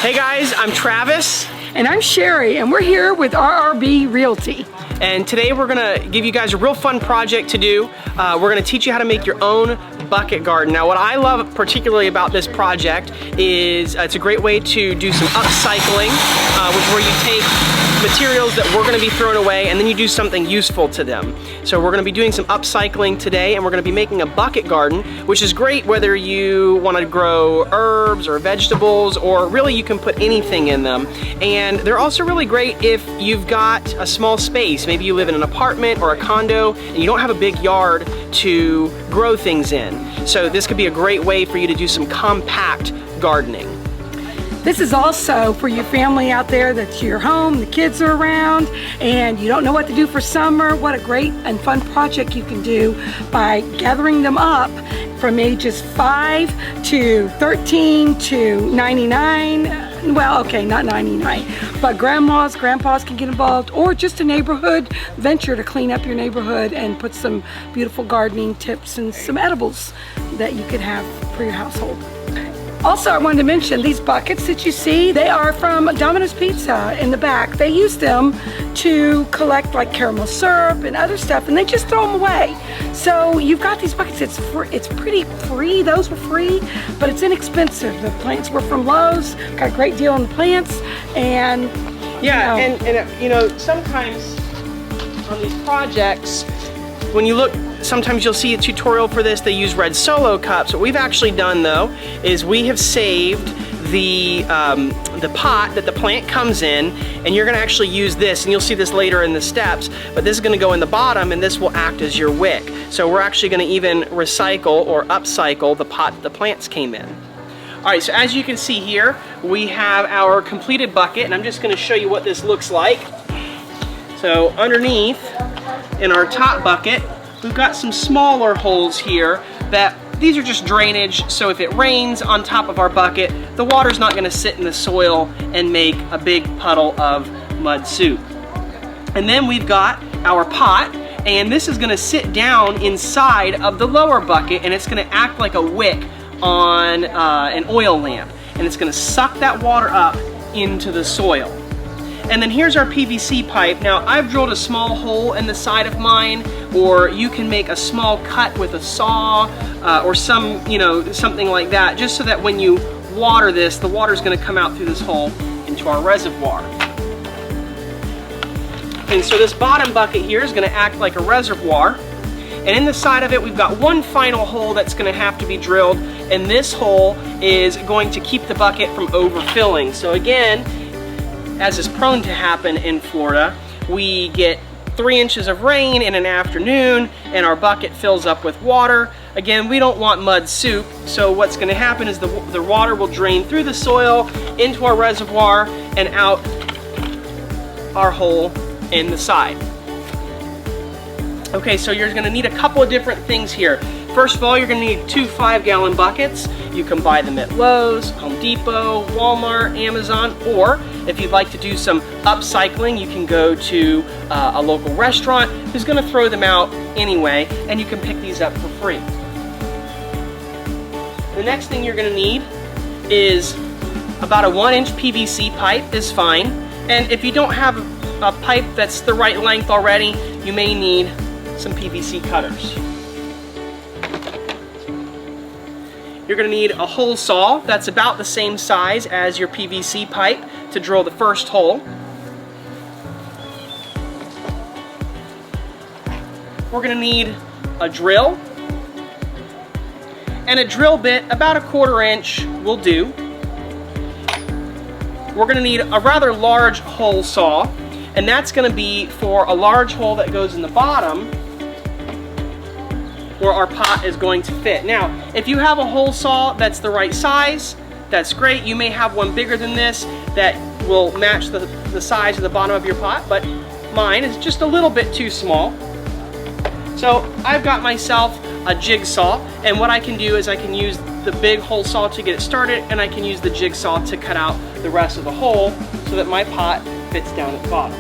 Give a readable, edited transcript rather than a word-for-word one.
Hey guys, I'm Travis. And I'm Sherry, and we're here with RRB Realty. And today we're gonna give you guys a real fun project to do. We're gonna teach you how to make your own bucket garden. Now what I love particularly about this project is it's a great way to do some upcycling, which is where you take materials that we're gonna be throwing away and then you do something useful to them. So we're gonna be doing some upcycling today, and we're gonna be making a bucket garden, which is great whether you wanna grow herbs or vegetables, or really you can put anything in them. And they're also really great if you've got a small space. Maybe you live in an apartment or a condo and you don't have a big yard to grow things in. So this could be a great way for you to do some compact gardening. This is also for your family out there that's your home, the kids are around, and you don't know what to do for summer. What a great and fun project you can do by gathering them up from ages 5 to 13 to 99. Well, okay, not 99, but grandmas, grandpas can get involved, or just a neighborhood venture to clean up your neighborhood and put some beautiful gardening tips and some edibles that you could have for your household. Also, I wanted to mention these buckets that you see, they are from Domino's Pizza in the back. They use them to collect like caramel syrup and other stuff, and they just throw them away. So you've got these buckets, it's pretty free, those were free, but it's inexpensive. The plants were from Lowe's, got a great deal on the plants, and yeah, and you know, sometimes on these projects, when you look, sometimes you'll see a tutorial for this, they use red Solo cups. What we've actually done though is we have saved the pot that the plant comes in, and you're gonna actually use this, and you'll see this later in the steps, but this is gonna go in the bottom and this will act as your wick. So we're actually gonna even recycle or upcycle the pot that the plants came in. All right, so as you can see here, we have our completed bucket, and I'm just gonna show you what this looks like. So underneath, in our top bucket, we've got some smaller holes here that these are just drainage, so if it rains on top of our bucket, the water's not gonna sit in the soil and make a big puddle of mud soup. And then we've got our pot, and this is gonna sit down inside of the lower bucket, and it's gonna act like a wick on an oil lamp, and it's gonna suck that water up into the soil. And then here's our PVC pipe. Now I've drilled a small hole in the side of mine, or you can make a small cut with a saw or something like that, just so that when you water this, the water's gonna come out through this hole into our reservoir. And so this bottom bucket here is gonna act like a reservoir. And in the side of it, we've got one final hole that's gonna have to be drilled, and this hole is going to keep the bucket from overfilling. So again, as is prone to happen in Florida, we get 3 inches of rain in an afternoon and our bucket fills up with water. Again, we don't want mud soup, so what's gonna happen is the water will drain through the soil into our reservoir and out our hole in the side. Okay, so you're gonna need a couple of different things here. First of all, you're gonna need 2 5-gallon buckets. You can buy them at Lowe's, Home Depot, Walmart, Amazon, or if you'd like to do some upcycling, you can go to a local restaurant who's gonna throw them out anyway, and you can pick these up for free. The next thing you're gonna need is about a 1-inch PVC pipe is fine. And if you don't have a pipe that's the right length already, you may need some PVC cutters. You're gonna need a hole saw that's about the same size as your PVC pipe to drill the first hole. We're gonna need a drill, and a drill bit about a 1/4 inch will do. We're gonna need a rather large hole saw, and that's gonna be for a large hole that goes in the bottom where our pot is going to fit. Now, if you have a hole saw that's the right size, that's great. You may have one bigger than this that will match the size of the bottom of your pot, but mine is just a little bit too small. So I've got myself a jigsaw, and what I can do is I can use the big hole saw to get it started, and I can use the jigsaw to cut out the rest of the hole so that my pot fits down at the bottom.